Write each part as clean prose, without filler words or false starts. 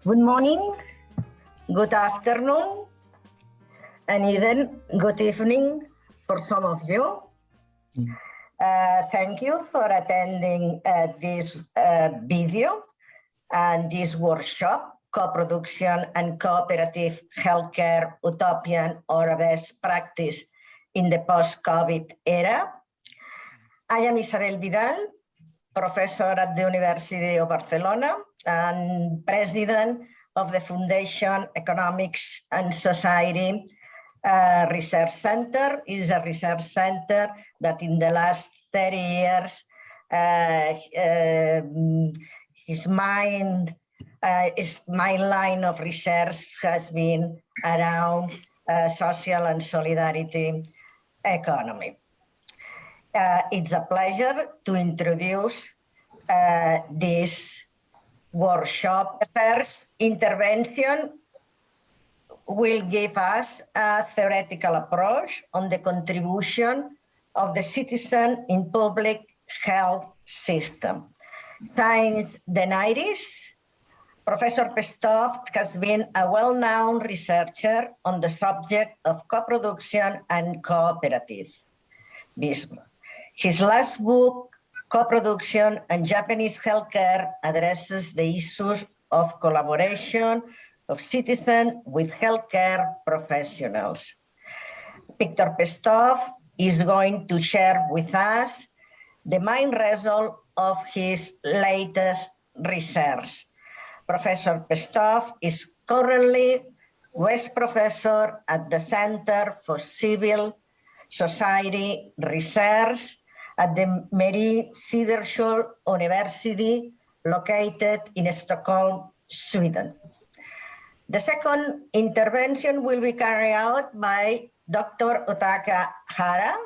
Good morning, good afternoon, and even good evening for some of you. Thank you for attending this video and this workshop, Co-Production and Cooperative Healthcare Utopian or Best Practice in the Post-COVID Era. I am Isabel Vidal, professor at the University of Barcelona and president of the Fundació Economics and Society Research Center. Is a research center that in the last 30 years my line of research has been around social and solidarity economy. It's a pleasure to introduce this workshop. The first intervention will give us a theoretical approach on the contribution of the citizen in public health system. Since the 90s, Professor Pestoff has been a well-known researcher on the subject of co-production and cooperativism. His last book, Co-Production and Japanese Healthcare, addresses the issues of collaboration of citizens with healthcare professionals. Victor Pestoff is going to share with us the main result of his latest research. Professor Pestoff is currently West Professor at the Centre for Civil Society Research at the Marie Cederschiöld University, located in Stockholm, Sweden. The second intervention will be carried out by Dr. Hotaka Hara.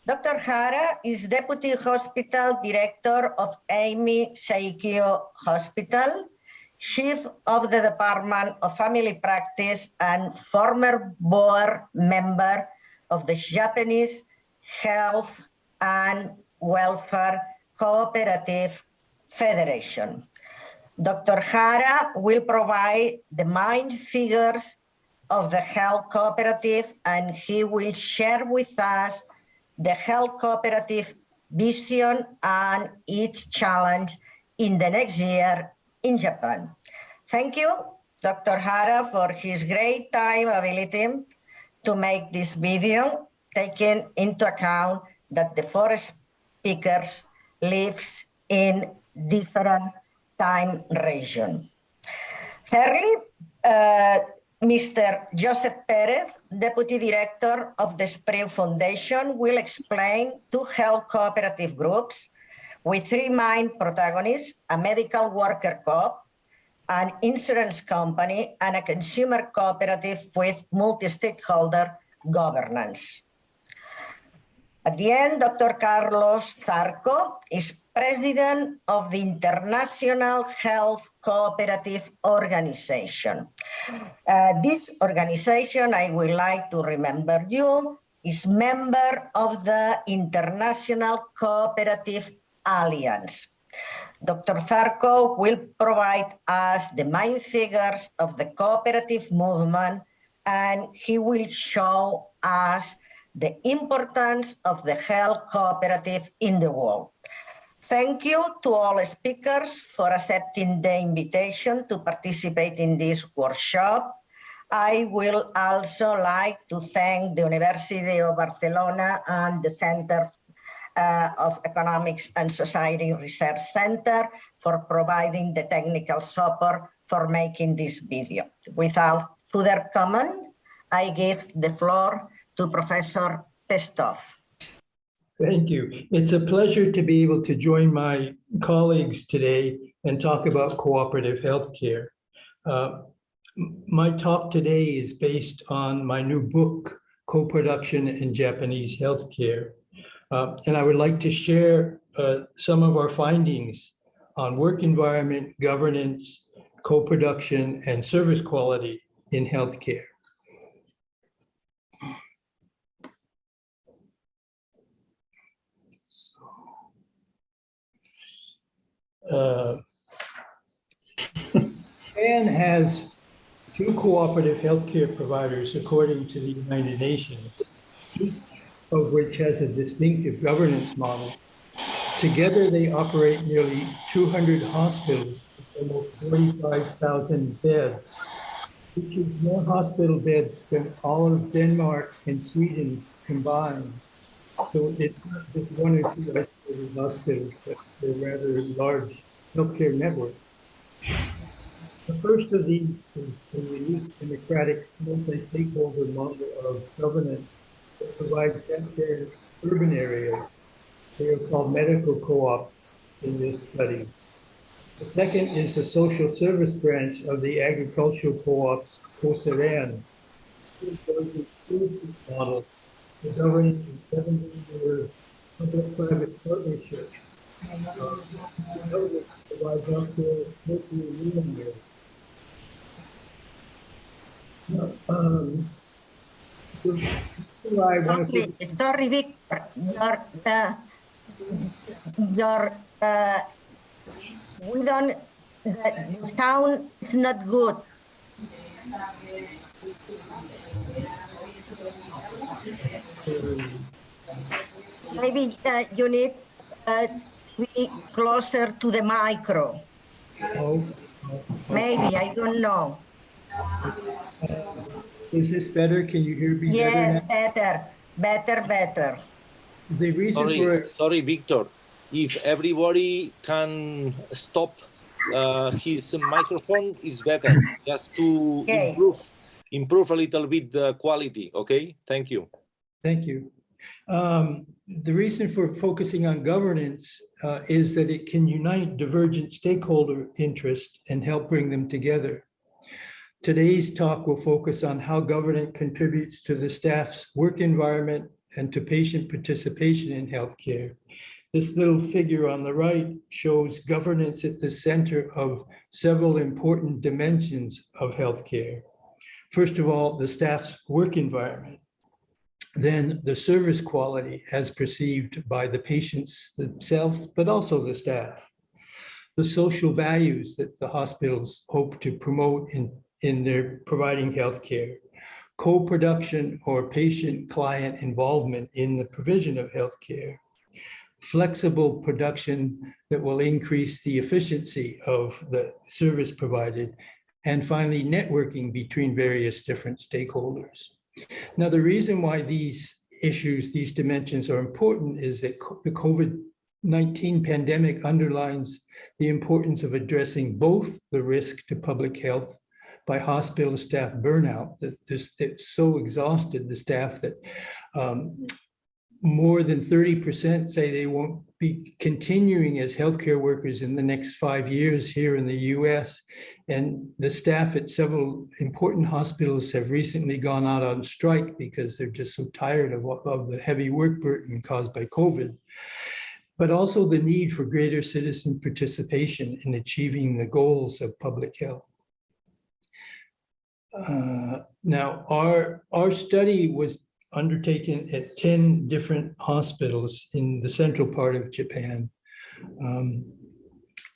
Dr. Hara is Deputy Hospital Director of Ehime Seikyo Hospital, Chief of the Department of Family Practice, and former board member of the Japanese Health and Welfare Cooperative Federation. Dr. Hara will provide the main figures of the health cooperative, and he will share with us the health cooperative vision and its challenge in the next year in Japan. Thank you, Dr. Hara, for his great time ability to make this video, taking into account that the four speakers lives in different time region. Thirdly, Mr. José Pérez, Deputy Director of the Spreu Foundation, will explain two health cooperative groups with three main protagonists: a medical worker co-op, an insurance company, and a consumer cooperative with multi-stakeholder governance. At the end, Dr. Carlos Zarco is President of the International Health Cooperative Organization. This organization, I would like to remember you, is member of the International Cooperative Alliance. Dr. Zarco will provide us the main figures of the cooperative movement, and he will show us the importance of the health cooperative in the world. Thank you to all speakers for accepting the invitation to participate in this workshop. I will also like to thank the University of Barcelona and the Centre of Economics and Society Research Center for providing the technical support for making this video. Without further comment, I give the floor to Professor Pestoff. Thank you. It's a pleasure to be able to join my colleagues today and talk about cooperative healthcare. My talk today is based on my new book, Co-Production in Japanese Healthcare. And I would like to share some of our findings on work environment, governance, co-production, and service quality in healthcare. Japan has 2 cooperative healthcare providers according to the United Nations, each of which has a distinctive governance model. Together, they operate nearly 200 hospitals with almost 45,000 beds, which is more hospital beds than all of Denmark and Sweden combined. So it's not just 1 or 2 isolated hospitals, but they're rather large healthcare network. The first of these is a unique democratic multi-stakeholder model of governance that provides healthcare in urban areas. They are called medical co-ops in this study. The second is the social service branch of the agricultural co-ops, COSERAN. This model, the governance is 7-year public-private partnership. Provides healthcare mostly in rural areas. Sorry, Victor, we don't, the sound is not good. Maybe you need to be closer to the micro. Maybe, I don't know. Is this better? Can you hear me better now? Better. The reason sorry, Victor. If everybody can stop his microphone, is better. Just to improve a little bit the quality. Okay, thank you. Thank you. The reason for focusing on governance is that it can unite divergent stakeholder interests and help bring them together. Today's talk will focus on how governance contributes to the staff's work environment and to patient participation in healthcare. This little figure on the right shows governance at the center of several important dimensions of healthcare. First of all, the staff's work environment. Then the service quality as perceived by the patients themselves, but also the staff. The social values that the hospitals hope to promote in their providing healthcare. Co-production or patient-client involvement in the provision of healthcare. Flexible production that will increase the efficiency of the service provided. And finally, networking between various different stakeholders. Now, the reason why these issues, these dimensions are important is that the COVID-19 pandemic underlines the importance of addressing both the risk to public health by hospital staff burnout, that's so exhausted the staff that more than 30% say they won't be continuing as healthcare workers in the next 5 years here in the US. And the staff at several important hospitals have recently gone out on strike because they're just so tired of the heavy work burden caused by COVID. But also the need for greater citizen participation in achieving the goals of public health. Now, our study was undertaken at 10 different hospitals in the central part of Japan.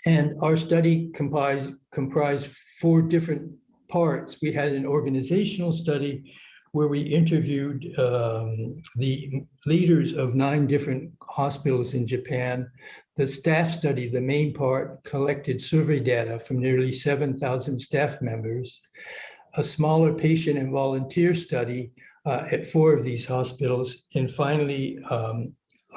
And our study comprised 4 different parts. We had an organizational study where we interviewed the leaders of 9 different hospitals in Japan. The staff study, the main part, collected survey data from nearly 7,000 staff members. A smaller patient and volunteer study at 4 of these hospitals, and finally,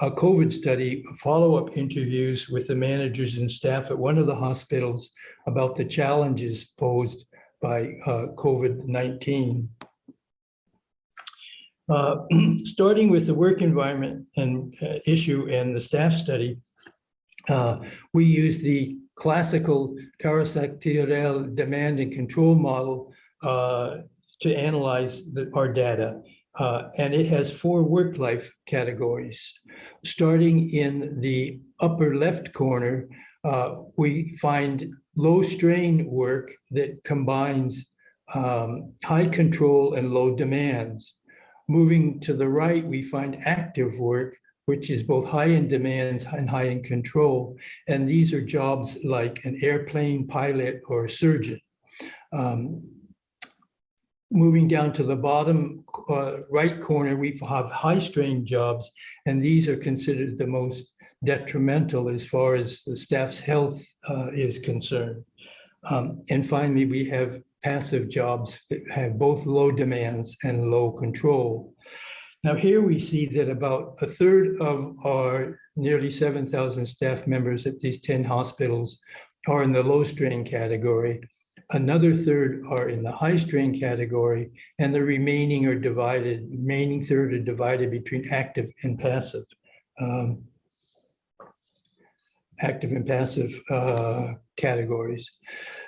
a COVID study, follow-up interviews with the managers and staff at one of the hospitals about the challenges posed by COVID-19. Starting with the work environment and issue and the staff study, we used the classical Kawasaki demand and control model to analyze our data. And it has 4 work-life categories. Starting in the upper left corner, we find low-strain work that combines high control and low demands. Moving to the right, we find active work, which is both high in demands and high in control. And these are jobs like an airplane pilot or a surgeon. Moving down to the bottom right corner, we have high-strain jobs, and these are considered the most detrimental as far as the staff's health is concerned. And finally, we have passive jobs that have both low demands and low control. Now here we see that about a third of our nearly 7,000 staff members at these 10 hospitals are in the low strain category. Another third are in the high strain category, and the remaining third are divided between active and passive. Categories.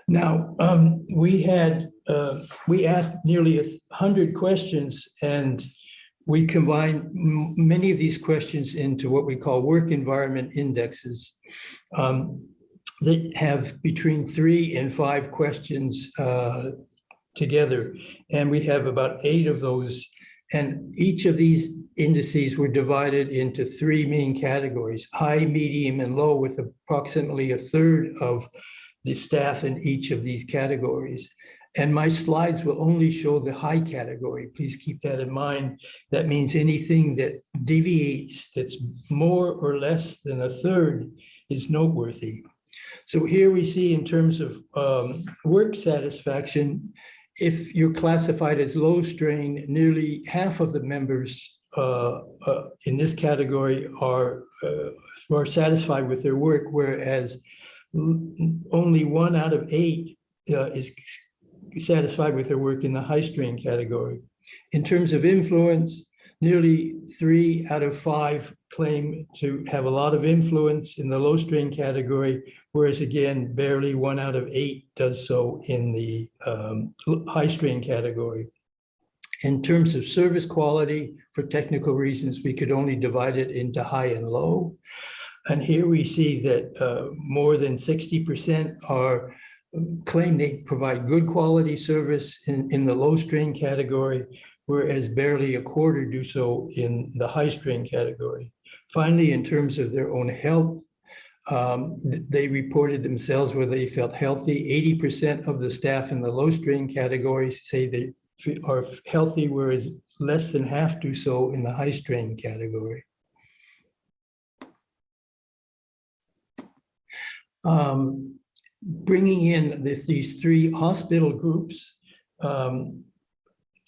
Now, we asked nearly 100 questions, and we combined many of these questions into what we call work environment indexes that have between 3 and 5 questions together. And we have about 8 of those. And each of these indices were divided into 3 main categories: high, medium, and low, with approximately a third of the staff in each of these categories. And my slides will only show the high category. Please keep that in mind. That means anything that deviates, that's more or less than a third, is noteworthy. So here we see, in terms of work satisfaction, if you're classified as low strain, nearly half of the members in this category are satisfied with their work, whereas only 1 out of 8 is satisfied with their work in the high strain category. In terms of influence, nearly 3 out of 5 claim to have a lot of influence in the low strain category, whereas again, barely 1 out of 8 does so in the high strain category. In terms of service quality, for technical reasons, we could only divide it into high and low. And here we see that more than 60% claim they provide good quality service in the low strain category, whereas barely a quarter do so in the high strain category. Finally, in terms of their own health, they reported themselves where they felt healthy. 80% of the staff in the low strain categories say they are healthy, whereas less than half do so in the high strain category. Bringing in these 3 hospital groups,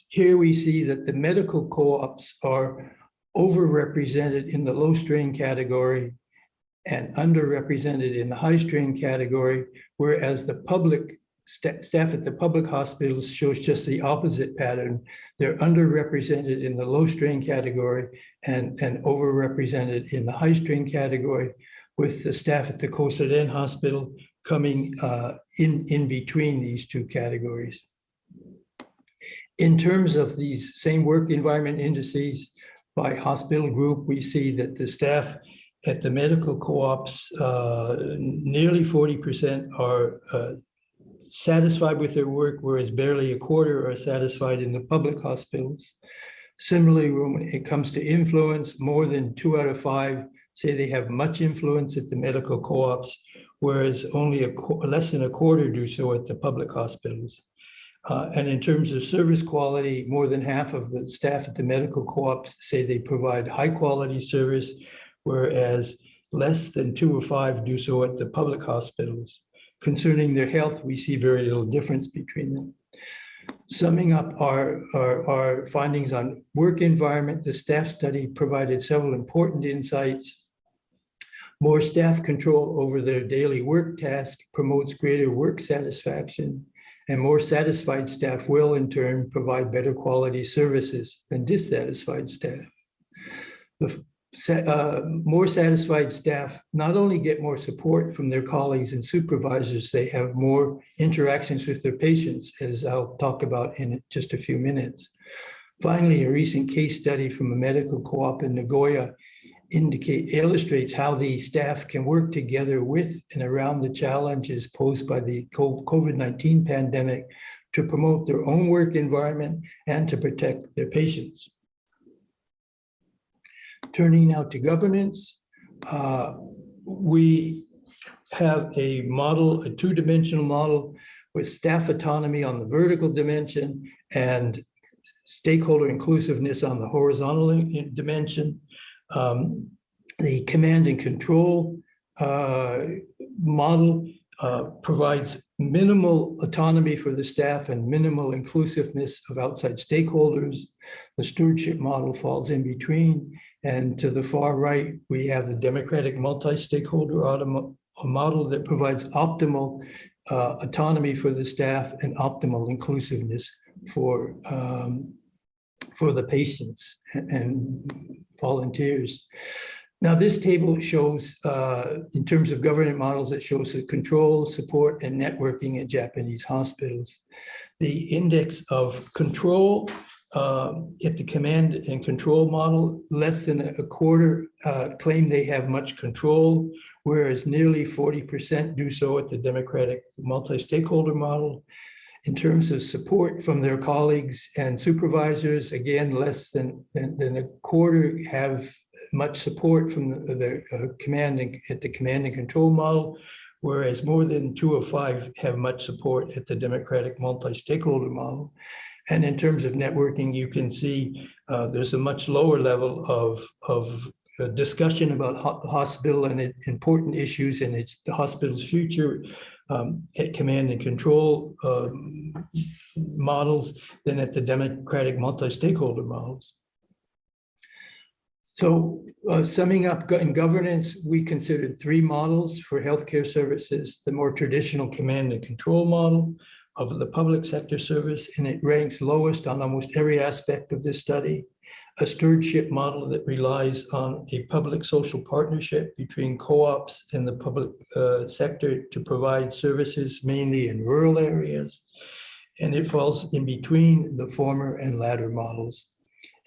here we see that the medical co-ops are overrepresented in the low strain category and underrepresented in the high strain category, whereas the public staff at the public hospitals shows just the opposite pattern. They're underrepresented in the low strain category and overrepresented in the high strain category, with the staff at the Costa del Hospital coming in between these 2 categories. In terms of these same work environment indices by hospital group, we see that the staff at the medical co-ops, nearly 40% are satisfied with their work, whereas barely a quarter are satisfied in the public hospitals. Similarly, when it comes to influence, more than 2 out of 5 say they have much influence at the medical co-ops, whereas only less than a quarter do so at the public hospitals. And in terms of service quality, more than half of the staff at the medical co-ops say they provide high quality service, whereas less than 2 or 5 do so at the public hospitals. Concerning their health, we see very little difference between them. Summing up our findings on work environment, the staff study provided several important insights. More staff control over their daily work task promotes greater work satisfaction, and more satisfied staff will, in turn, provide better quality services than dissatisfied staff. More satisfied staff not only get more support from their colleagues and supervisors, they have more interactions with their patients, as I'll talk about in just a few minutes. Finally, a recent case study from a medical co-op in Nagoya illustrates how the staff can work together with and around the challenges posed by the COVID-19 pandemic to promote their own work environment and to protect their patients. Turning now to governance, we have a model, a 2-dimensional model, with staff autonomy on the vertical dimension and stakeholder inclusiveness on the horizontal dimension. The command and control model provides minimal autonomy for the staff and minimal inclusiveness of outside stakeholders. The stewardship model falls in between. And to the far right, we have the democratic multi-stakeholder model that provides optimal autonomy for the staff and optimal inclusiveness for the patients and volunteers. Now, this table shows, in terms of governance models, it shows the control, support, and networking at Japanese hospitals. The index of control at the command and control model, less than a quarter claim they have much control, whereas nearly 40% do so at the democratic multi-stakeholder model. In terms of support from their colleagues and supervisors, again, less than a quarter have much support from the command and control model, whereas more than 2 of 5 have much support at the democratic multi-stakeholder model. And in terms of networking, you can see there's a much lower level of discussion about the hospital and its important issues and the hospital's future at command and control models than at the democratic multi-stakeholder models. So summing up in governance, we considered 3 models for healthcare services: the more traditional command and control model of the public sector service, and it ranks lowest on almost every aspect of this study. A stewardship model that relies on a public social partnership between co-ops and the public sector to provide services mainly in rural areas. And it falls in between the former and latter models.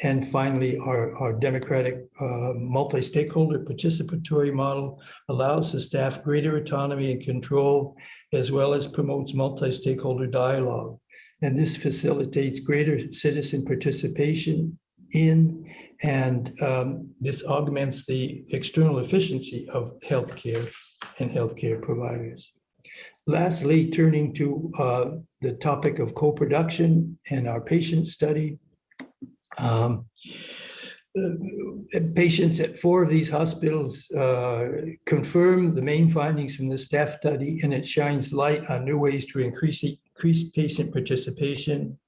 And finally, our democratic multi-stakeholder participatory model allows the staff greater autonomy and control, as well as promotes multi-stakeholder dialogue. And this facilitates greater citizen participation in, and this augments the external efficiency of healthcare and healthcare providers. Lastly, turning to the topic of co-production and our patient study. Patients at 4 of these hospitals confirm the main findings from the staff study, and it shines light on new ways to increase patient participation.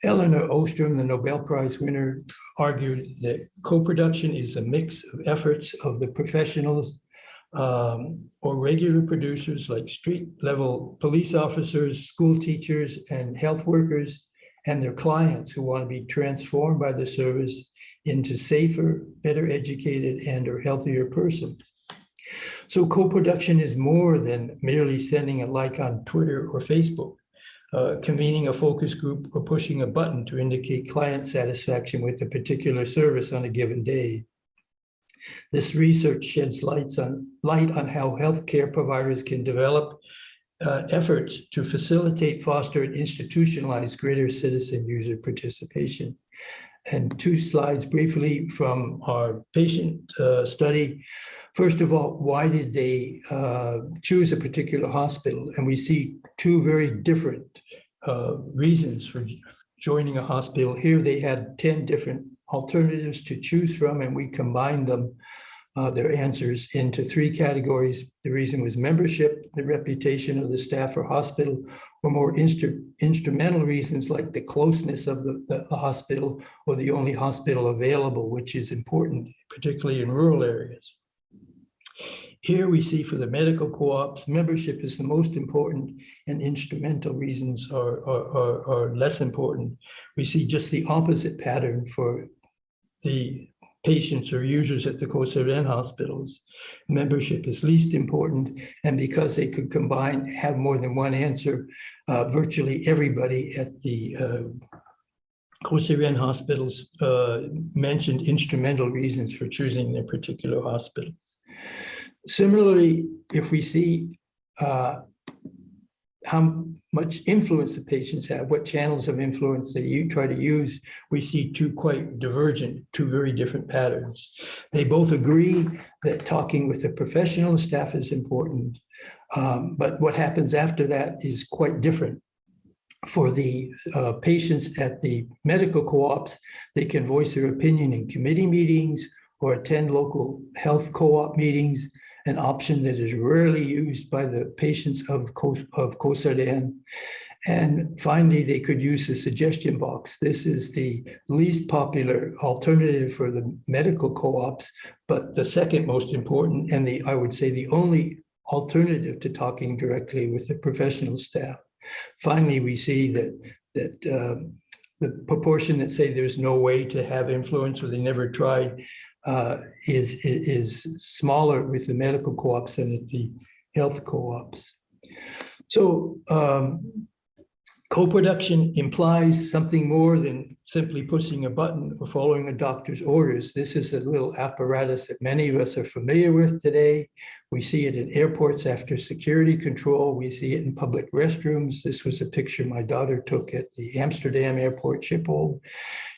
Eleanor Ostrom, the Nobel Prize winner, argued that co-production is a mix of efforts of the professionals or regular producers like street-level police officers, school teachers, and health workers, and their clients who want to be transformed by the service into safer, better educated, and/or healthier persons. So co-production is more than merely sending a like on Twitter or Facebook, convening a focus group, or pushing a button to indicate client satisfaction with a particular service on a given day. This research sheds light on how healthcare providers can develop efforts to facilitate, foster, and institutionalize greater citizen user participation. And 2 slides briefly from our patient study. First of all, why did they choose a particular hospital? And we see 2 very different reasons for joining a hospital. Here they had 10 different alternatives to choose from, and we combined them, their answers, into 3 categories. The reason was membership, the reputation of the staff or hospital, or more instrumental reasons like the closeness of the hospital or the only hospital available, which is important, particularly in rural areas. Here we see for the medical co-ops, membership is the most important and instrumental reasons are less important. We see just the opposite pattern for the patients or users at the Kosoren hospitals. Membership is least important, and because they could have more than one answer, virtually everybody at the Kosoren hospitals mentioned instrumental reasons for choosing their particular hospitals. Similarly, if we see how much influence the patients have, what channels of influence they try to use, we see two quite divergent, two very different patterns. They both agree that talking with the professional staff is important, but what happens after that is quite different. For the patients at the medical co-ops, they can voice their opinion in committee meetings or attend local health co-op meetings, an option that is rarely used by the patients of COSADAN. And finally, they could use the suggestion box. This is the least popular alternative for the medical co-ops, but the second most important, and I would say the only alternative to talking directly with the professional staff. Finally, we see that the proportion that say there's no way to have influence or they never tried is smaller with the medical co-ops than at the health co-ops. So co-production implies something more than simply pushing a button or following a doctor's orders. This is a little apparatus that many of us are familiar with today. We see it in airports after security control. We see it in public restrooms. This was a picture my daughter took at the Amsterdam airport Schiphol.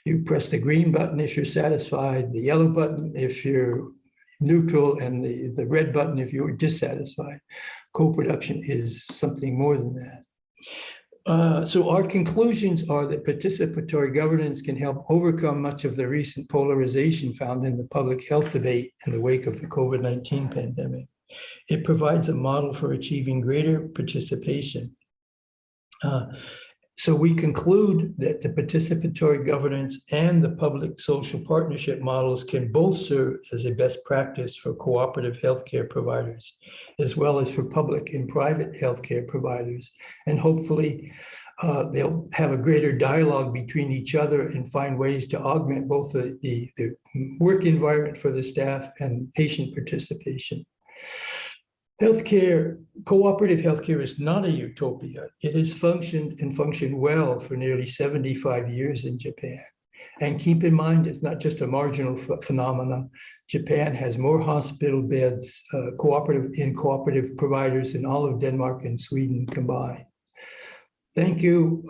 You press the green button if you're satisfied, the yellow button if you're neutral, and the red button if you're dissatisfied. Co-production is something more than that. So our conclusions are that participatory governance can help overcome much of the recent polarization found in the public health debate in the wake of the COVID-19 pandemic. It provides a model for achieving greater participation. So we conclude that the participatory governance and the public social partnership models can both serve as a best practice for cooperative healthcare providers, as well as for public and private healthcare providers. And hopefully they'll have a greater dialogue between each other and find ways to augment both the work environment for the staff and patient participation. Healthcare, cooperative healthcare is not a utopia. It has functioned and functioned well for nearly 75 years in Japan. And keep in mind, it's not just a marginal phenomenon. Japan has more hospital beds, cooperative providers than all of Denmark and Sweden combined. Thank you,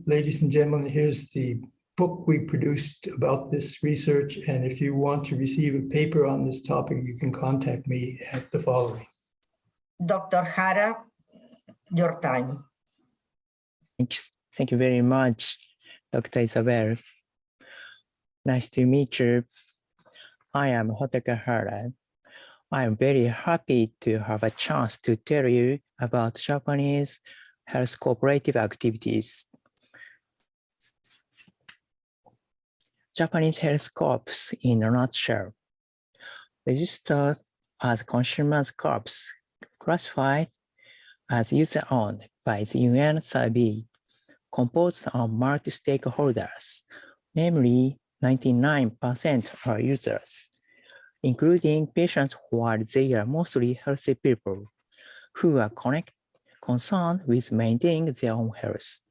ladies and gentlemen. Here's the book we produced about this research. And if you want to receive a paper on this topic, you can contact me at the following. Dr. Hara, your time. Thank you very much, Dr. Isabel. Nice to meet you. I am Hotaka Hara. I am very happy to have a chance to tell you about Japanese health cooperative activities. Japanese health co-ops in a nutshell. Registered as consumers co-ops, classified as user-owned by the UN survey, composed of multi-stakeholders, namely 99% are users, including patients while they are mostly healthy people who are concerned with maintaining their own health.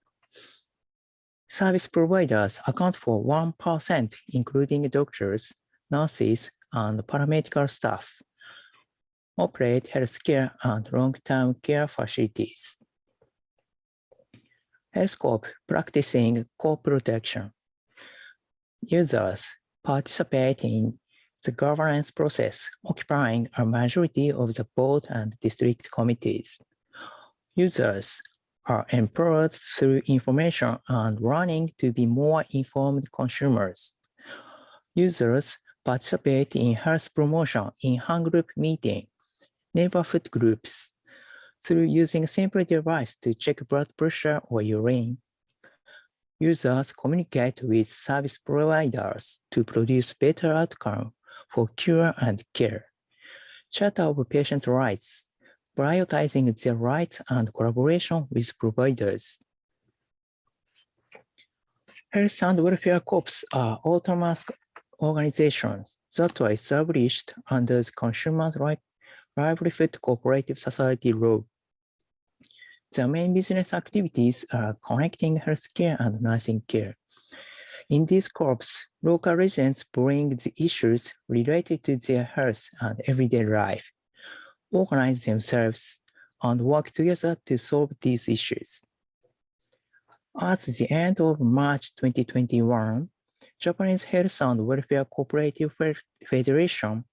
Service providers account for 1%, including doctors, nurses, and paramedical staff, operate healthcare and long-term care facilities. Health co-op practicing co-protection. Users participate in the governance process, occupying a majority of the board and district committees. Users are empowered through information and learning to be more informed consumers. Users participate in health promotion in hand group meeting, neighborhood groups, through using simple device to check blood pressure or urine. Users communicate with service providers to produce better outcome for cure and care. Charter of patient rights, prioritizing their rights and collaboration with providers. Health and welfare co-ops are autonomous organizations that were established under the Consumer Livelihood Cooperative Society law. Their main business activities are connecting healthcare and nursing care. In these co-ops, local residents bring the issues related to their health and everyday life, organize themselves, and work together to solve these issues. At the end of March 2021, Japanese Health and Welfare Cooperative Federation,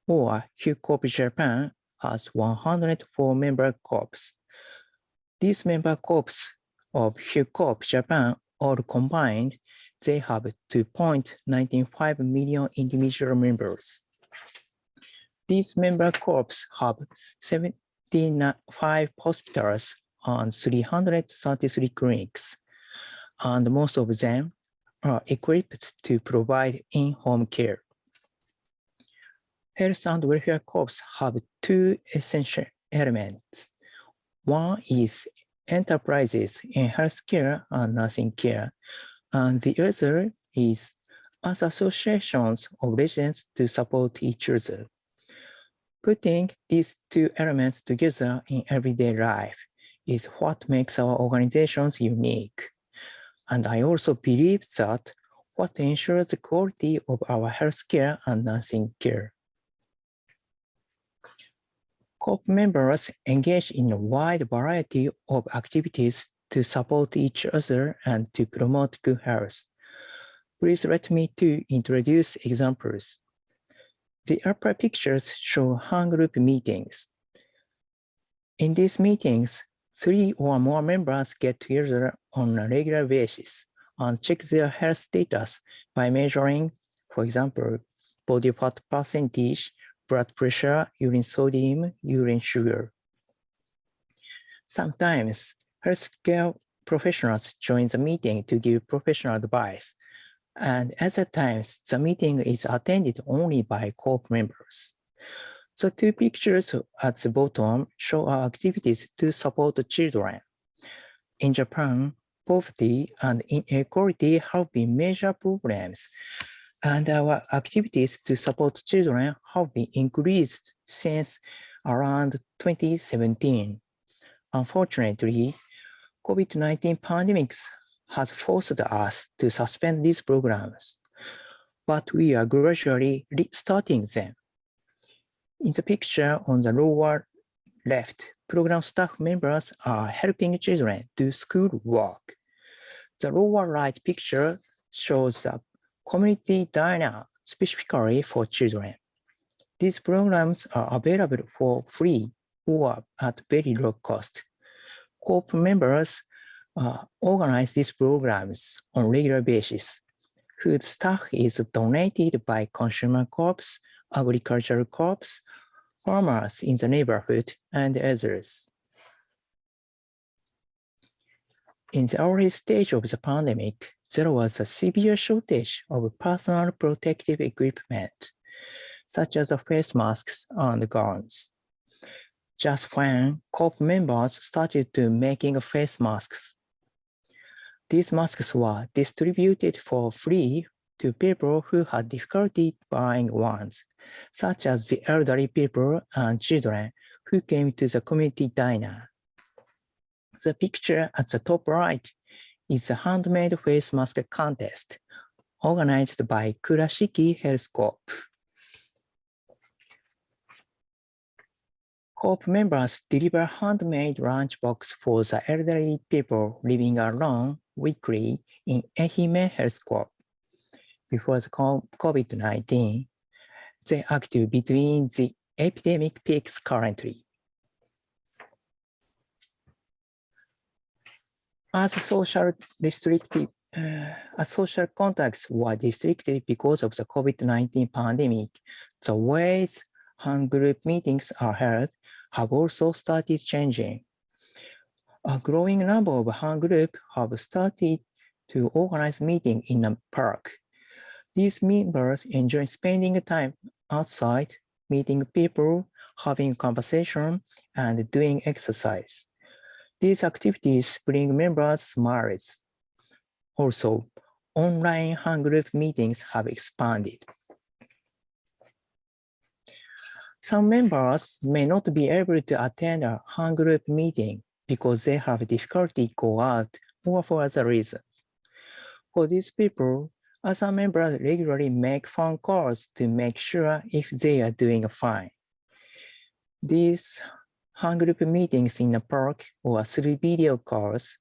or HeW CO-OP Japan, has 104 member corps. These member corps of HeW CO-OP Japan, all combined, they have 2.95 million individual members. These member corps have 75 hospitals and 333 clinics, and most of them are equipped to provide in-home care. Health and welfare corps have two essential elements. One is enterprises in healthcare and nursing care, and the other is as associations of residents to support each other. Putting these two elements together in everyday life is what makes our organizations unique. And I also believe that what ensures the quality of our healthcare and nursing care. COOP members engage in a wide variety of activities to support each other and to promote good health. Please let me to introduce examples. The upper pictures show hand group meetings. In these meetings, 3 or more members get together on a regular basis and check their health status by measuring, for example, body fat percentage, blood pressure, urine sodium, urine sugar. Sometimes healthcare professionals join the meeting to give professional advice, and other times the meeting is attended only by COOP members. The two pictures at the bottom show our activities to support children. In Japan, poverty and inequality have been major problems, and our activities to support children have been increased since around 2017. Unfortunately, COVID-19 pandemic has forced us to suspend these programs, but we are gradually restarting them. In the picture on the lower left, program staff members are helping children do school work. The lower right picture shows a community diner specifically for children. These programs are available for free or at very low cost. COOP members organize these programs on a regular basis. Food stuff is donated by consumer corps, agricultural corps, farmers in the neighborhood, and others. In the early stage of the pandemic, there was a severe shortage of personal protective equipment, such as face masks and gowns. Just when COOP members started to making face masks, these masks were distributed for free to people who had difficulty buying ones, such as the elderly people and children who came to the community diner. The picture at the top right is a handmade face mask contest organized by Kurashiki Health Co-op. Co-op members deliver handmade lunchbox for the elderly people living alone weekly in Ehime Health Co-op. Before the COVID-19, they are active between the epidemic peaks currently. As social contacts were restricted because of the COVID-19 pandemic, the ways hand group meetings are held have also started changing. A growing number of hand groups have started to organize meetings in a park. These members enjoy spending time outside, meeting people, having conversation, and doing exercise. These activities bring members smiles. Also, online hand group meetings have expanded. Some members may not be able to attend a hand group meeting because they have difficulty go out or for other reasons. For these people, other members regularly make phone calls to make sure if they are doing fine. These group meetings in a park or through video calls,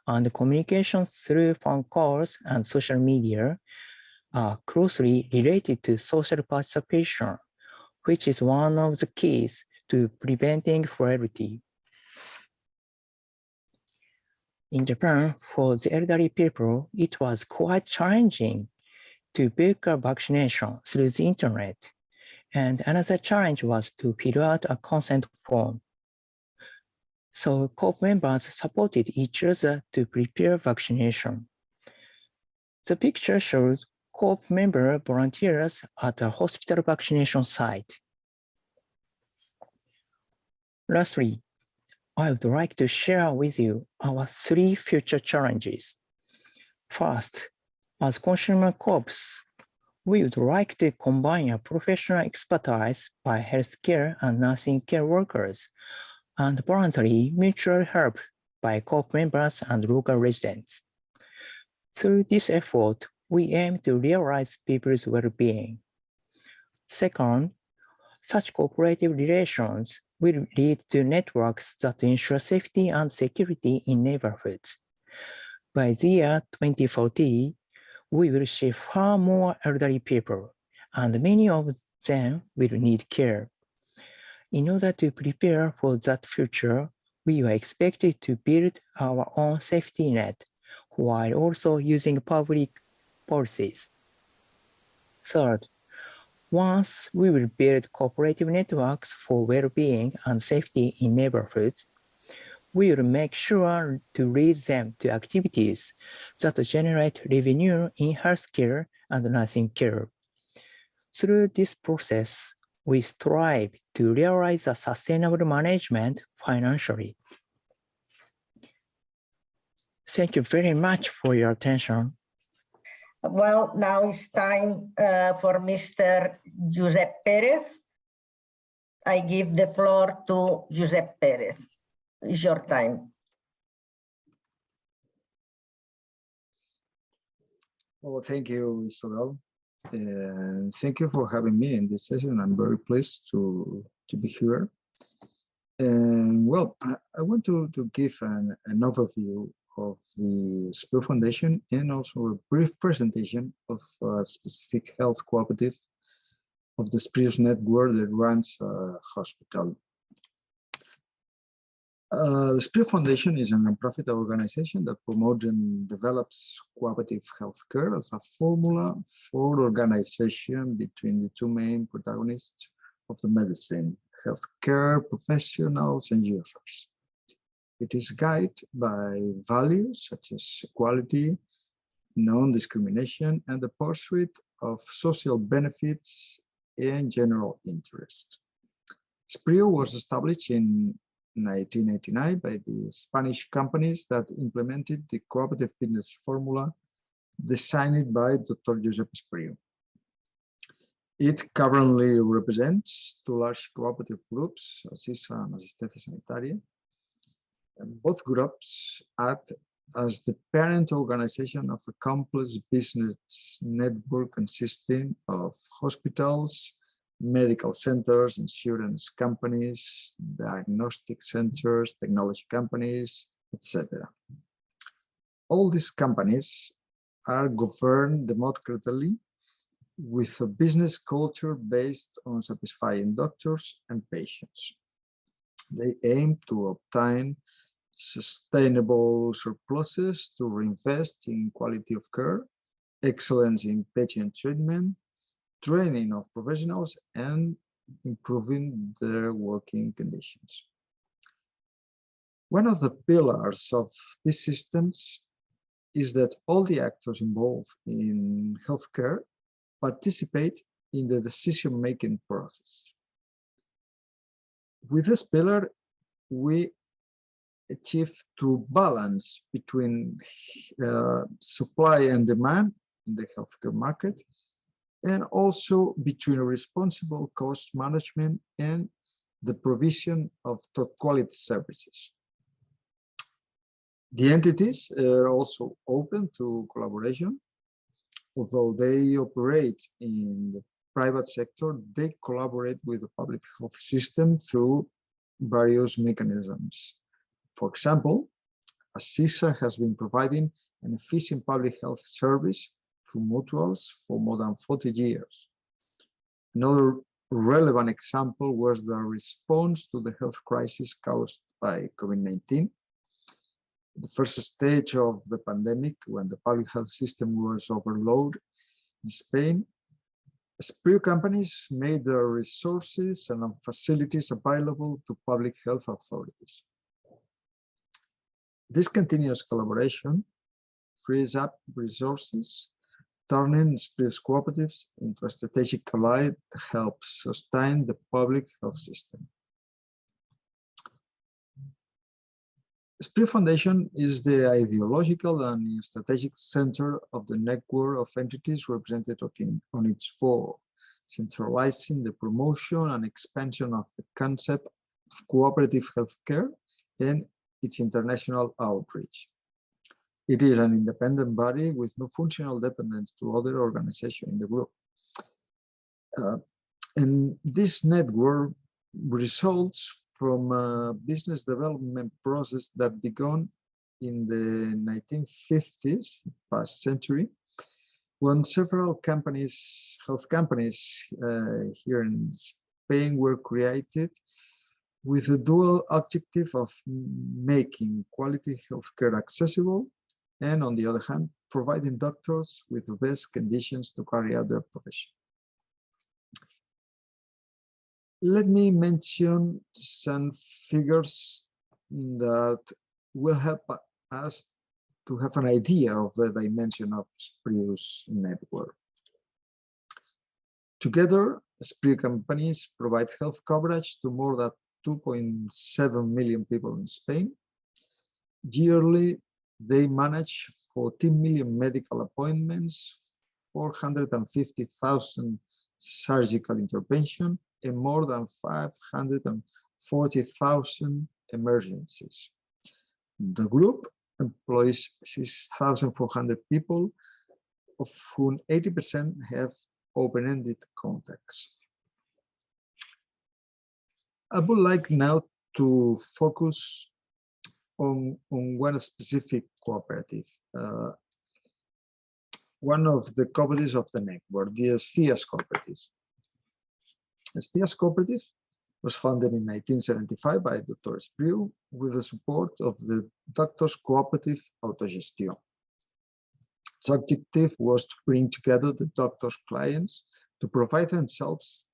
and communications through phone calls and social media are closely related to social participation, which is one of the keys to preventing frailty. In Japan, for the elderly people, it was quite challenging to book a vaccination through the internet. And another challenge was to fill out a consent form. So COOP members supported each other to prepare vaccination. The picture shows COOP member volunteers at a hospital vaccination site. Lastly, I would like to share with you our 3 future challenges. First, as consumer co-ops, we would like to combine a professional expertise by healthcare and nursing care workers and voluntary mutual help by co-op members and local residents. Through this effort, we aim to realize people's well-being. Second, such cooperative relations will lead to networks that ensure safety and security in neighborhoods. By the year 2040, we will see far more elderly people, and many of them will need care. In order to prepare for that future, we are expected to build our own safety net while also using public policies. Third, once we will build cooperative networks for well-being and safety in neighborhoods, we will make sure to lead them to activities that generate revenue in healthcare and nursing care. Through this process, we strive to realize a sustainable management financially. Thank you very much for your attention. Well, now it's time for Mr. José Pérez. I give the floor to José Pérez. It's your time. Well, thank you, Isabel. And thank you for having me in this session. I'm very pleased to be here. And well, I want to give an overview of the SPREW Foundation and also a brief presentation of a specific health cooperative of the SPREW network that runs a hospital. The SPREW Foundation is a nonprofit organization that promotes and develops cooperative healthcare as a formula for organization between the 2 main protagonists of the medicine, healthcare professionals and users. It is guided by values such as equality, non-discrimination, and the pursuit of social benefits and general interest. SPREW was established in 1989 by the Spanish companies that implemented the cooperative business formula designed by Dr. Josep SPREW. It currently represents 2 large cooperative groups, ASISA and Asistencia Sanitaria. And both groups act as the parent organization of a complex business network consisting of hospitals, medical centers, insurance companies, diagnostic centers, technology companies, etc. All these companies are governed democratically with a business culture based on satisfying doctors and patients. They aim to obtain sustainable surpluses to reinvest in quality of care, excellence in patient treatment, training of professionals, and improving their working conditions. One of the pillars of these systems is that all the actors involved in healthcare participate in the decision-making process. With this pillar, we achieve to balance between supply and demand in the healthcare market, and also between responsible cost management and the provision of top quality services. The entities are also open to collaboration. Although they operate in the private sector, they collaborate with the public health system through various mechanisms. For example, CISA has been providing an efficient public health service through mutuals for more than 40 years. Another relevant example was the response to the health crisis caused by COVID-19. The first stage of the pandemic, when the public health system was overloaded in Spain, SPRIU companies made their resources and facilities available to public health authorities. This continuous collaboration frees up resources, turning SPRIU's cooperatives into a strategic ally that helps sustain the public health system. SPRIU Foundation is the ideological and strategic center of the network of entities represented on its board, centralizing the promotion and expansion of the concept of cooperative healthcare and its international outreach. It is an independent body with no functional dependence to other organizations in the group. And this network results from a business development process that began in the 1950s, past century, when several companies, health companies here in Spain were created with the dual objective of making quality healthcare accessible and, on the other hand, providing doctors with the best conditions to carry out their profession. Let me mention some figures that will help us to have an idea of the dimension of SPRIU's network. Together, SPRIU companies provide health coverage to more than 2.7 million people in Spain. Yearly, they manage 14 million medical appointments, 450,000 surgical interventions, and more than 540,000 emergencies. The group employs 6,400 people, of whom 80% have open-ended contacts. I would like now to focus on one specific cooperative, one of the cooperatives of the network, the CIES cooperative. The CIES cooperative was founded in 1975 by Dr. SPRIU with the support of the Doctors' Cooperative Autogestion. Its objective was to bring together the doctors' clients to provide themselves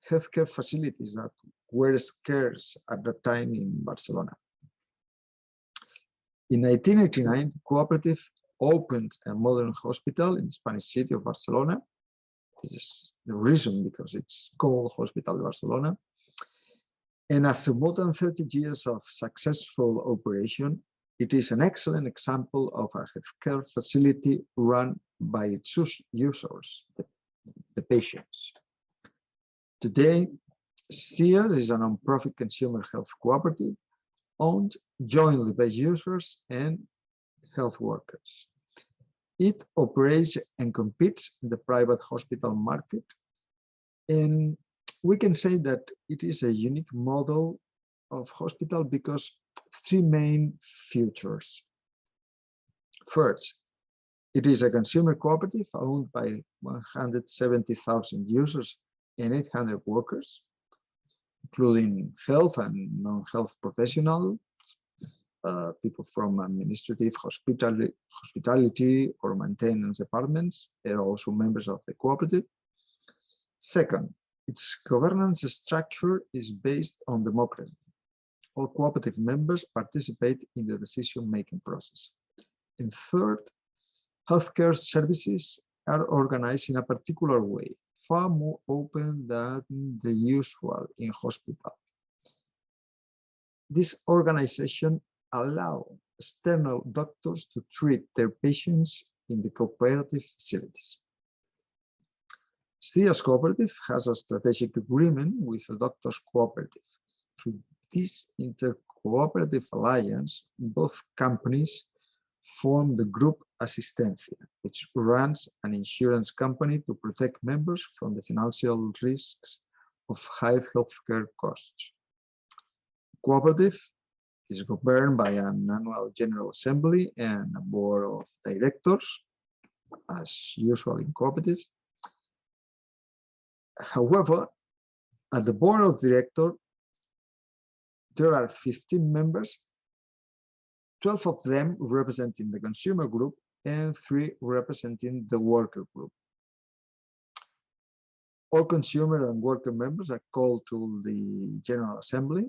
healthcare facilities that were scarce at the time in Barcelona. In 1989, the cooperative opened a modern hospital in the Spanish city of Barcelona. This is the reason because it's called Hospital de Barcelona. And after more than 30 years of successful operation, it is an excellent example of a healthcare facility run by its users, the patients. Today, CIES is a non-profit consumer health cooperative owned jointly by users and health workers. It operates and competes in the private hospital market, and we can say that it is a unique model of hospital because three main features. First, it is a consumer cooperative owned by 170,000 users and 800 workers, including health and non-health professionals, people from administrative, hospitality, or maintenance departments, and also members of the cooperative. Second, its governance structure is based on democracy. All cooperative members participate in the decision-making process. And third, healthcare services are organized in a particular way, far more open than the usual in hospital. This organization allows external doctors to treat their patients in the cooperative facilities. CIES Cooperative has a strategic agreement with the Doctors' Cooperative. Through this inter-cooperative alliance, both companies form the group Asistencia, which runs an insurance company to protect members from the financial risks of high healthcare costs. cooperative is governed by an annual general assembly and a board of directors, as usual in cooperatives. However, at the board of directors, there are 15 members, 12 of them representing the consumer group and 3 representing the worker group. All consumer and worker members are called to the General Assembly,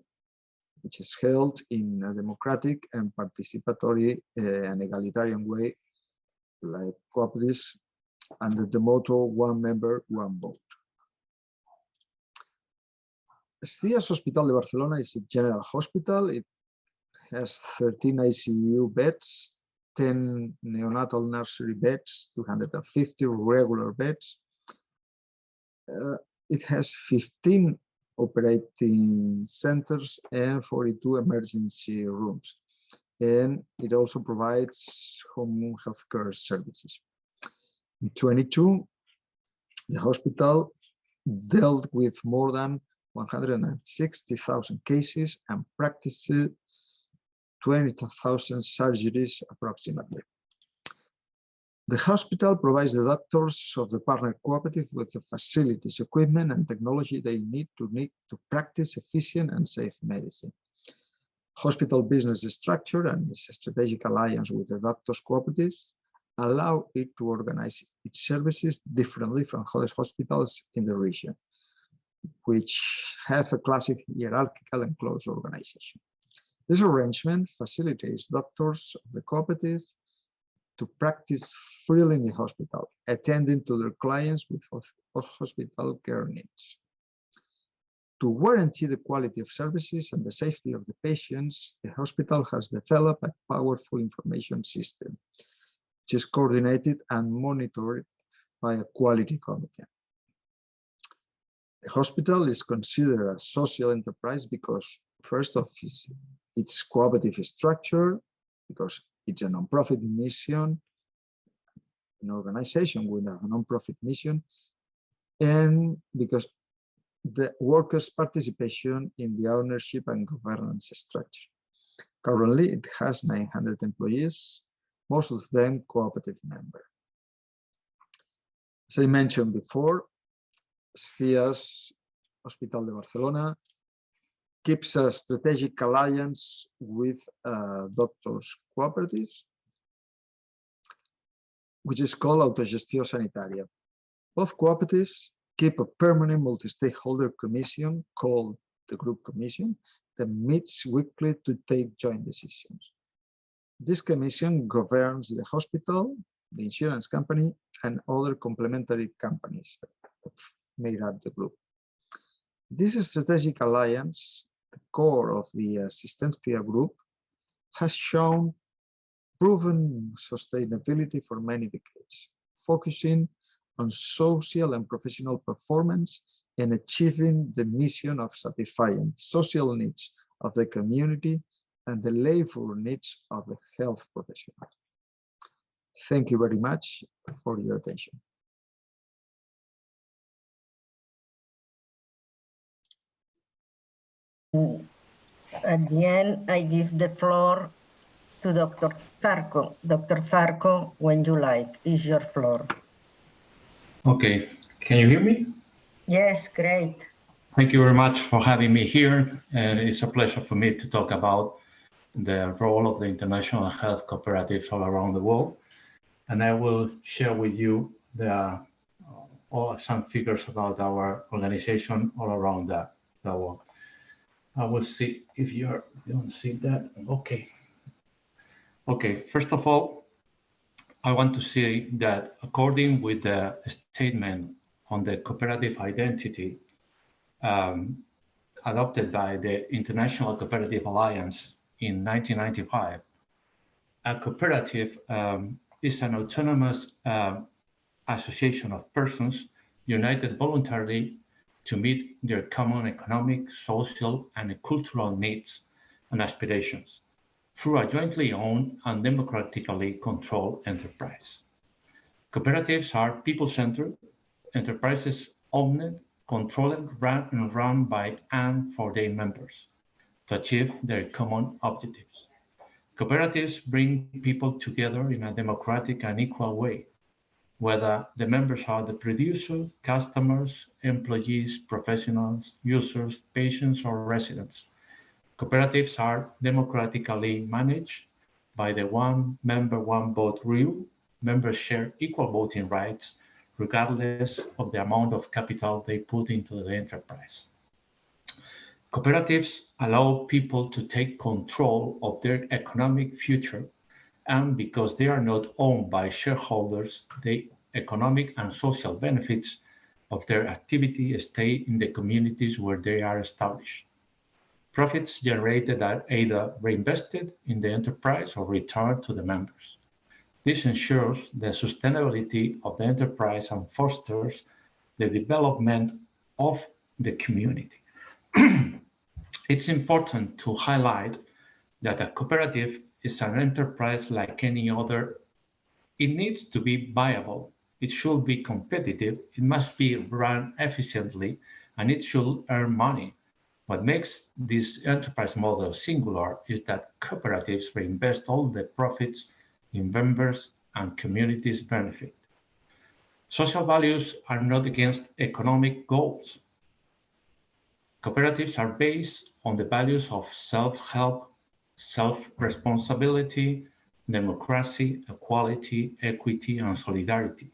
which is held in a democratic and participatory and egalitarian way, like cooperatives, under the motto, one member, one vote. CIES Hospital de Barcelona is a general hospital. It has 13 ICU beds, 10 neonatal nursery beds, 250 regular beds. It has 15 operating centers and 42 emergency rooms. And it also provides home healthcare services. In 2022, the hospital dealt with more than 160,000 cases and practiced 20,000 surgeries approximately. The hospital provides the doctors of the partner cooperative with the facilities, equipment, and technology they need to practice efficient and safe medicine. Hospital business structure and its strategic alliance with the doctors' cooperatives allow it to organize its services differently from other hospitals in the region, which have a classic hierarchical and close organization. This arrangement facilitates doctors of the cooperative to practice freely in the hospital, attending to their clients with hospital care needs. To guarantee the quality of services and the safety of the patients, the hospital has developed a powerful information system, which is coordinated and monitored by a quality committee. The hospital is considered a social enterprise because, first of its cooperative structure, because it's a non-profit mission, an organization with a non-profit mission, and because the workers' participation in the ownership and governance structure. Currently, it has 900 employees, most of them cooperative members. As I mentioned before, CIES Hospital de Barcelona keeps a strategic alliance with doctors' cooperatives, which is called Autogestió Sanitària. Both cooperatives keep a permanent multi-stakeholder commission called the Group Commission that meets weekly to take joint decisions. This commission governs the hospital, the insurance company, and other complementary companies that made up the group. This strategic alliance, the core of the Asistencia group, has shown proven sustainability for many decades, focusing on social and professional performance and achieving the mission of satisfying social needs of the community and the labor needs of the health professionals. Thank you very much for your attention. At the end, I give the floor to Dr. Zarco. Dr. Zarco, when you like, is your floor. Okay, can you hear me? Yes, great. Thank you very much for having me here. And it's a pleasure for me to talk about the role of the international health cooperatives all around the world. And I will share with you some figures about our organization all around the world. I will see if you don't see that. Okay. Okay, first of all, I want to say that according with the statement on the cooperative identity adopted by the International Cooperative Alliance in 1995, a cooperative is an autonomous association of persons united voluntarily to meet their common economic, social, and cultural needs and aspirations through a jointly owned and democratically controlled enterprise. Cooperatives are people-centered enterprises owned, controlled, run by and for their members. to achieve their common objectives. Cooperatives bring people together in a democratic and equal way, whether the members are the producers, customers, employees, professionals, users, patients, or residents. Cooperatives are democratically managed by the one member, one vote rule. Members share equal voting rights, regardless of the amount of capital they put into the enterprise. Cooperatives allow people to take control of their economic future, and because they are not owned by shareholders, the economic and social benefits of their activity stay in the communities where they are established. Profits generated are either reinvested in the enterprise or returned to the members. This ensures the sustainability of the enterprise and fosters the development of the community. It's important to highlight that a cooperative is an enterprise like any other. It needs to be viable, it should be competitive, it must be run efficiently, and it should earn money. What makes this enterprise model singular is that cooperatives reinvest all the profits in members and communities' benefit. Social values are not against economic goals. Cooperatives are based on the values of self-help, self-responsibility, democracy, equality, equity, and solidarity.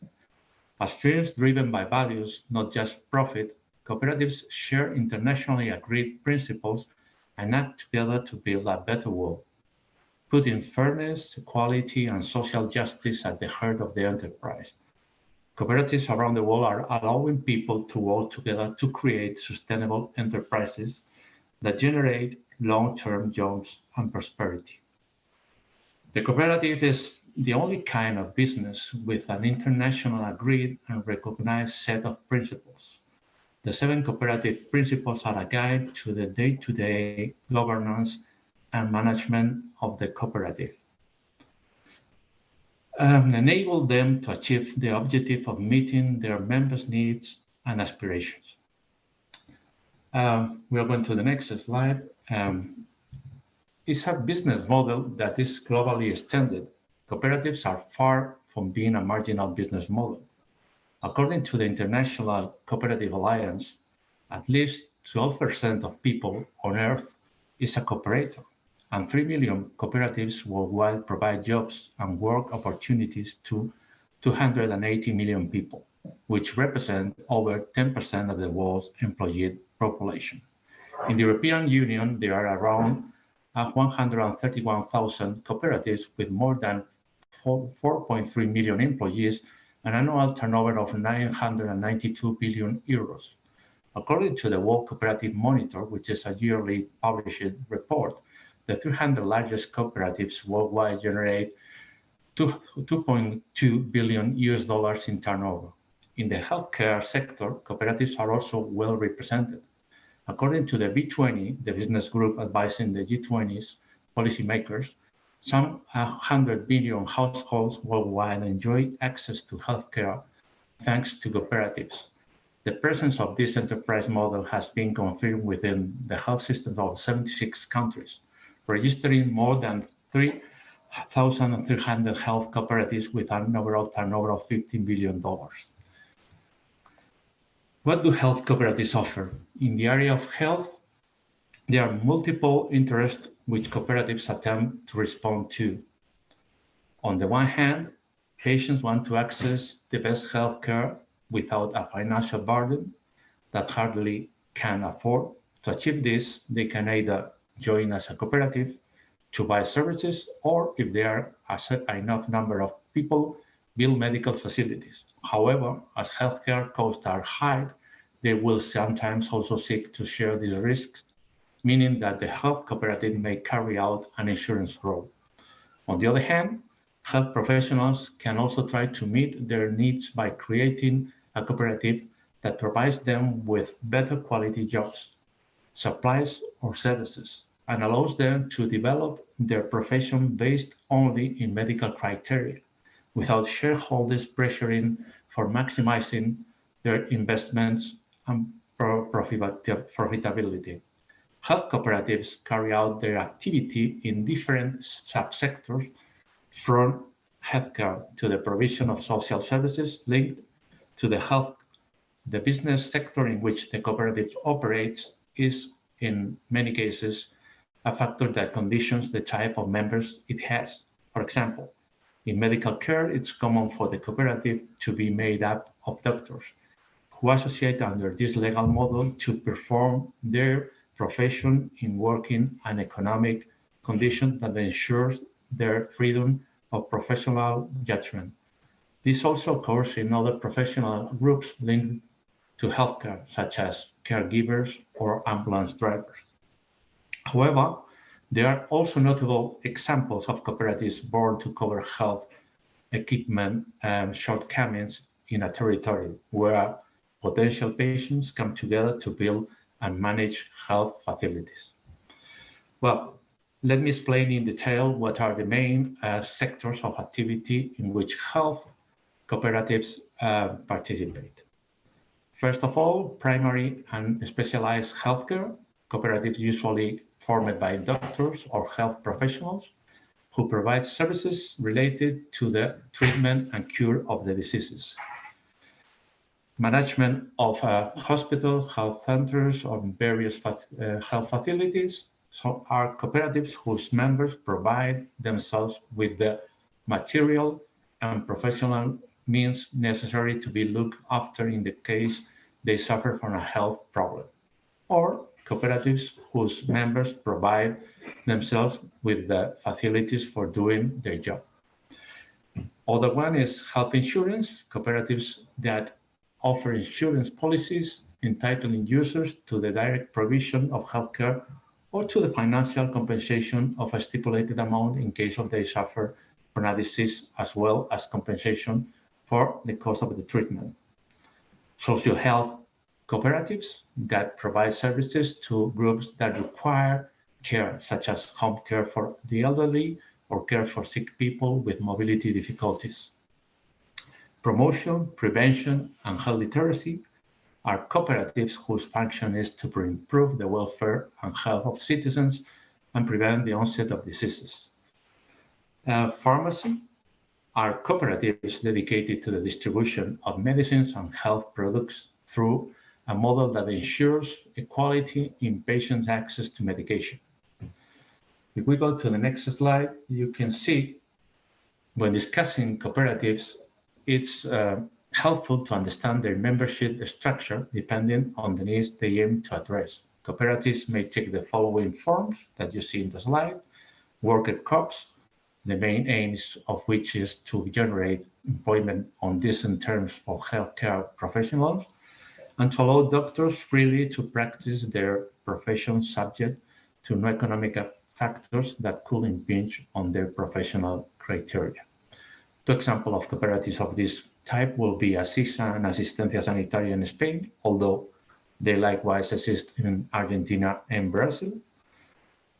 As streams driven by values, not just profit, cooperatives share internationally agreed principles and act together to build a better world, putting fairness, equality, and social justice at the heart of the enterprise. Cooperatives around the world are allowing people to work together to create sustainable enterprises that generate long-term jobs and prosperity. The cooperative is the only kind of business with an international agreed and recognized set of principles. The 7 cooperative principles are a guide to the day-to-day governance and management of the cooperative. Enable them to achieve the objective of meeting their members' needs and aspirations. We are going to the next slide. It's a business model that is globally extended. Cooperatives are far from being a marginal business model. According to the International Cooperative Alliance, at least 12% of people on Earth is a cooperator, and 3 million cooperatives worldwide provide jobs and work opportunities to 280 million people, which represent over 10% of the world's employee population. In the European Union, there are around 131,000 cooperatives with more than 4.3 million employees, an annual turnover of 992 billion euros. According to the World Cooperative Monitor, which is a yearly published report, the 300 largest cooperatives worldwide generate $2.2 billion in turnover. In the healthcare sector, cooperatives are also well represented. According to the B20, the business group advising the G20's policymakers, some 100 billion households worldwide enjoy access to healthcare thanks to cooperatives. The presence of this enterprise model has been confirmed within the health systems of 76 countries, registering more than 3,300 health cooperatives with an overall turnover of $15 billion. What do health cooperatives offer? In the area of health, there are multiple interests which cooperatives attempt to respond to. On the one hand, patients want to access the best healthcare without a financial burden that hardly can afford. To achieve this, they can either join as a cooperative to buy services, or if there are enough number of people, build medical facilities. However, as healthcare costs are high, they will sometimes also seek to share these risks, meaning that the health cooperative may carry out an insurance role. On the other hand, health professionals can also try to meet their needs by creating a cooperative that provides them with better quality jobs, supplies, or services, and allows them to develop their profession based only in medical criteria, without shareholders pressuring for maximizing their investments and profitability. Health cooperatives carry out their activity in different subsectors, from healthcare to the provision of social services linked to the health. The business sector in which the cooperative operates is, in many cases, a factor that conditions the type of members it has. For example, in medical care, it's common for the cooperative to be made up of doctors who associate under this legal model to perform their profession in working and economic conditions that ensures their freedom of professional judgment. This also occurs in other professional groups linked to healthcare, such as caregivers or ambulance drivers. However, there are also notable examples of cooperatives born to cover health equipment shortcomings in a territory where potential patients come together to build and manage health facilities. Well, let me explain in detail what are the main sectors of activity in which health cooperatives participate. First of all, primary and specialized healthcare. Cooperatives usually formed by doctors or health professionals who provide services related to the treatment and cure of the diseases. Management of hospitals, health centers, or various health facilities are cooperatives whose members provide themselves with the material and professional means necessary to be looked after in the case they suffer from a health problem, or cooperatives whose members provide themselves with the facilities for doing their job. Other one is health insurance, cooperatives that offer insurance policies entitling users to the direct provision of healthcare or to the financial compensation of a stipulated amount in case of they suffer from a disease, as well as compensation for the cost of the treatment. Social health cooperatives that provide services to groups that require care, such as home care for the elderly or care for sick people with mobility difficulties. Promotion, prevention, and health literacy are cooperatives whose function is to improve the welfare and health of citizens and prevent the onset of diseases. Pharmacy are cooperatives dedicated to the distribution of medicines and health products through a model that ensures equality in patients' access to medication. If we go to the next slide, you can see when discussing cooperatives, it's helpful to understand their membership structure depending on the needs they aim to address. Cooperatives may take the following forms that you see in the slide: worker co-ops, the main aims of which is to generate employment on decent terms for healthcare professionals and to allow doctors freely to practice their profession subject to no economic factors that could impinge on their professional criteria. Two examples of cooperatives of this type will be Asisa and Asistencia Sanitaria in Spain, although they likewise exist in Argentina and Brazil.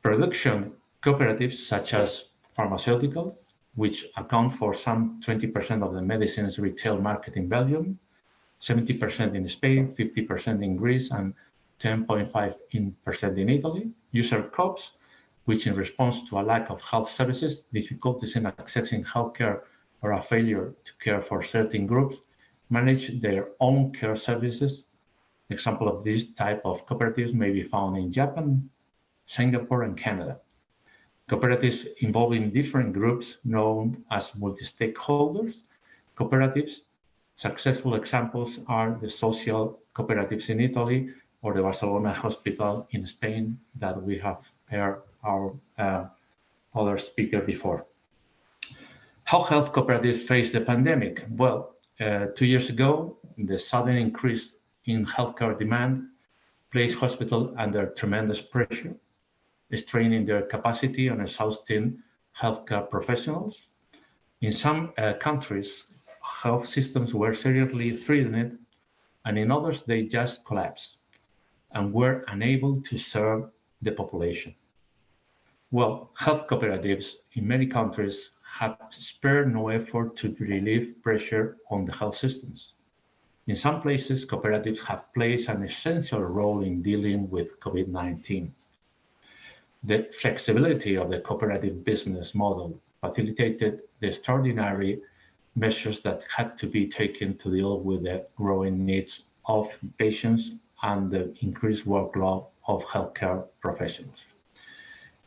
Production cooperatives such as pharmaceuticals, which account for some 20% of the medicines retail market in Belgium, 70% in Spain, 50% in Greece, and 10.5% in Italy. User co-ops, which in response to a lack of health services, difficulties in accessing healthcare, or a failure to care for certain groups, manage their own care services. Example of this type of cooperatives may be found in Japan, Singapore, and Canada. Cooperatives involving different groups known as multi-stakeholders cooperatives. Successful examples are the social cooperatives in Italy or the Barcelona hospital in Spain that we have heard our other speaker before. How health cooperatives face the pandemic? Well, 2 years ago, the sudden increase in healthcare demand placed hospitals under tremendous pressure, straining their capacity and exhausting healthcare professionals. In some countries, health systems were seriously threatened, and in others, they just collapsed and were unable to serve the population. Well, health cooperatives in many countries have spared no effort to relieve pressure on the health systems. In some places, cooperatives have played an essential role in dealing with COVID-19. The flexibility of the cooperative business model facilitated the extraordinary measures that had to be taken to deal with the growing needs of patients and the increased workload of healthcare professionals.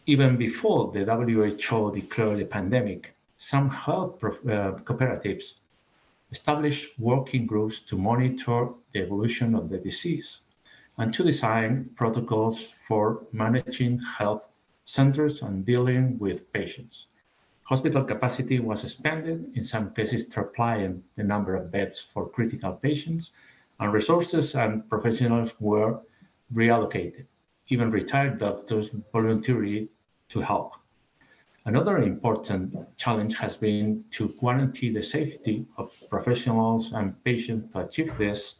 Even before the WHO declared the pandemic, some health cooperatives established working groups to monitor the evolution of the disease and to design protocols for managing health centers and dealing with patients. Hospital capacity was expanded, in some cases tripling the number of beds for critical patients, and resources and professionals were reallocated. Even retired doctors volunteered to help. Another important challenge has been to guarantee the safety of professionals and patients. To achieve this,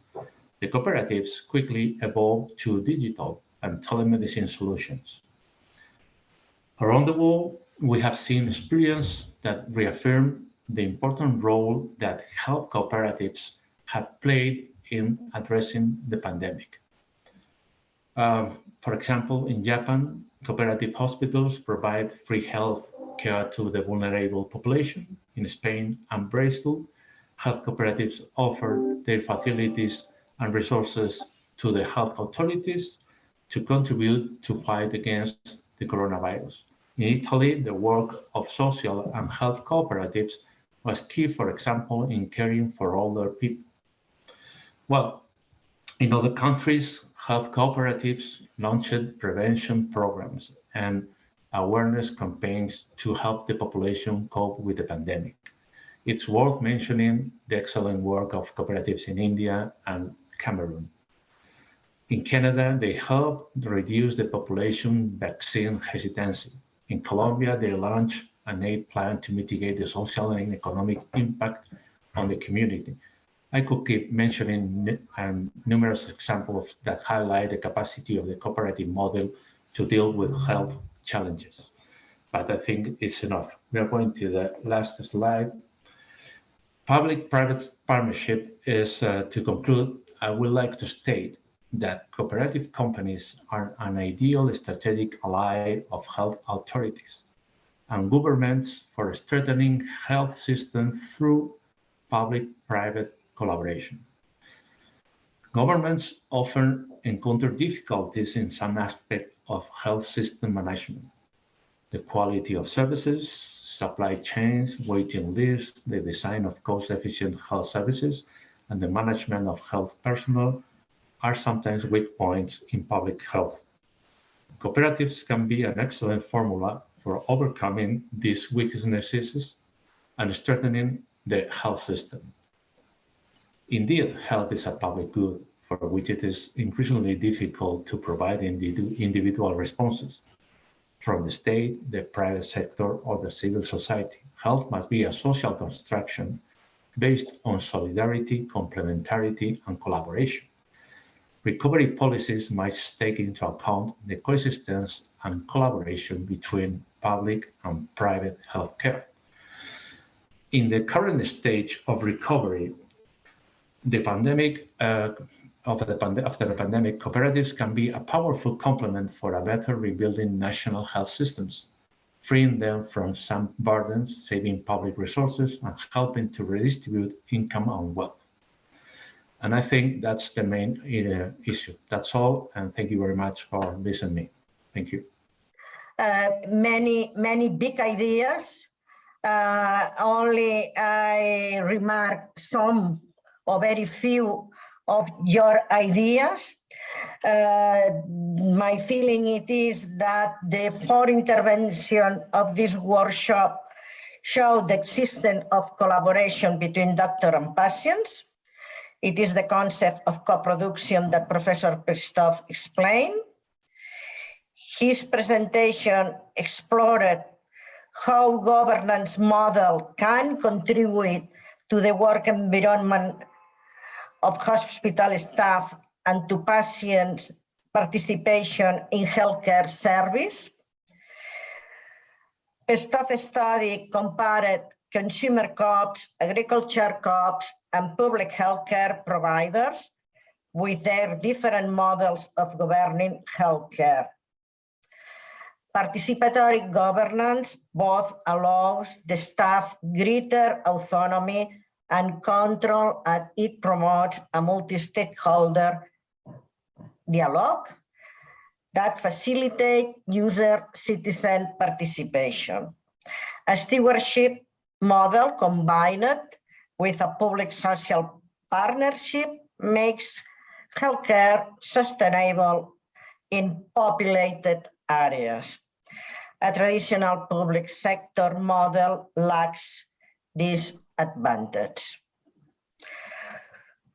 the cooperatives quickly evolved to digital and telemedicine solutions. Around the world, we have seen experience that reaffirm the important role that health cooperatives have played in addressing the pandemic. For example, in Japan, cooperative hospitals provide free health care to the vulnerable population. In Spain and Brazil, health cooperatives offer their facilities and resources to the health authorities to contribute to fight against the coronavirus. In Italy, the work of social and health cooperatives was key, for example, in caring for older people. Well, in other countries, health cooperatives launched prevention programs and awareness campaigns to help the population cope with the pandemic. It's worth mentioning the excellent work of cooperatives in India and Cameroon. In Canada, they helped reduce the population vaccine hesitancy. In Colombia, they launched an aid plan to mitigate the social and economic impact on the community. I could keep mentioning numerous examples that highlight the capacity of the cooperative model to deal with health challenges. But I think it's enough. We are going to the last slide. Public-private partnership is, to conclude, I would like to state that cooperative companies are an ideal strategic ally of health authorities and governments for strengthening health systems through public-private collaboration. Governments often encounter difficulties in some aspect of health system management. The quality of services, supply chains, waiting lists, the design of cost-efficient health services, and the management of health personnel are sometimes weak points in public health. Cooperatives can be an excellent formula for overcoming these weaknesses and strengthening the health system. Indeed, health is a public good for which it is increasingly difficult to provide individual responses. From the state, the private sector, or the civil society, health must be a social construction based on solidarity, complementarity, and collaboration. Recovery policies must take into account the coexistence and collaboration between public and private healthcare. In the current stage of recovery, after the pandemic, cooperatives can be a powerful complement for a better rebuilding national health systems, freeing them from some burdens, saving public resources, and helping to redistribute income and wealth. And I think that's the main issue. That's all, and thank you very much for listening. Thank you. Many big ideas. Only I remark some or very few of your ideas. My feeling it is that the 4 interventions of this workshop show the existence of collaboration between doctor and patients. It is the concept of co-production that Professor Pestoff explained. His presentation explored how governance model can contribute to the work environment of hospital staff and to patients' participation in healthcare service. Pestoff study compared consumer co-ops, agriculture co-ops, and public healthcare providers with their different models of governing healthcare. Participatory governance both allows the staff greater autonomy and control, and it promotes a multi-stakeholder dialogue that facilitates user-citizen participation. A stewardship model combined with a public-social partnership makes healthcare sustainable in populated areas. A traditional public sector model lacks this advantage.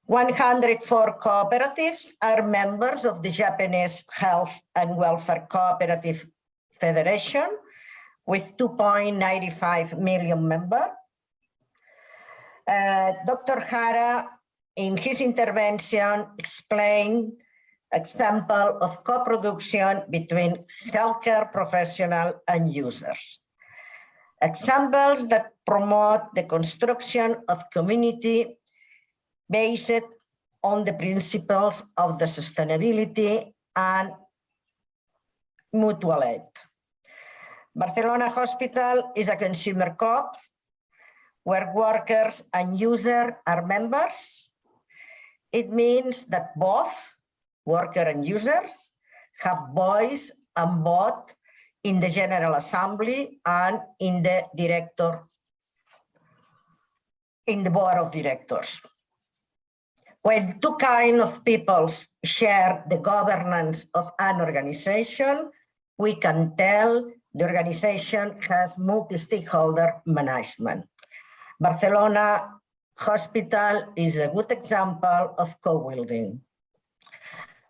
104 cooperatives are members of the Japanese Health and Welfare Cooperative Federation with 2.95 million members. Dr. Hara, in his intervention, explained example of co-production between healthcare professionals and users. Examples that promote the construction of community based on the principles of the sustainability and mutual aid. Barcelona Hospital is a consumer co-op where workers and users are members. It means that both workers and users have voice and vote in the General Assembly and in the board of directors. When two kinds of peoples share the governance of an organization, we can tell the organization has multi-stakeholder management. Barcelona Hospital is a good example of co-wielding.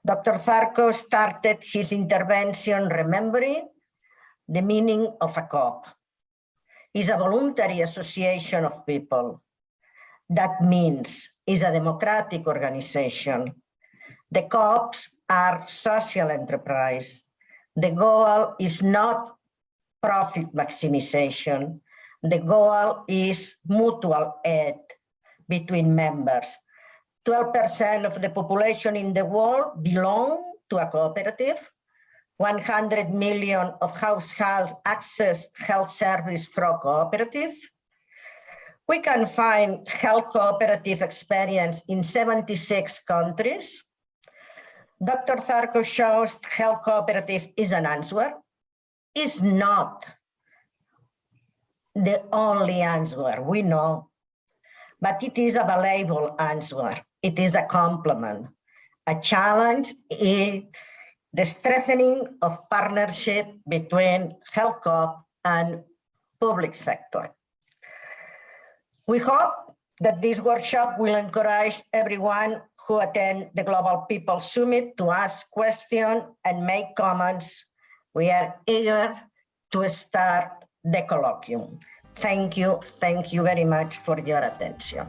Dr. Zarco started his intervention remembering the meaning of a co-op. It's a voluntary association of people. That means it's a democratic organization. The co-ops are social enterprise. The goal is not profit maximization. The goal is mutual aid between members. 12% of the population in the world belong to a cooperative. 100 million of households access health service through cooperatives. We can find health cooperative experience in 76 countries. Dr. Zarco shows health cooperative is an answer. It's not the only answer, we know, but it is a valuable answer. It is a complement. A challenge is the strengthening of partnership between health co-op and public sector. We hope that this workshop will encourage everyone who attend the Global People Summit to ask questions and make comments. We are eager to start the colloquium. Thank you very much for your attention.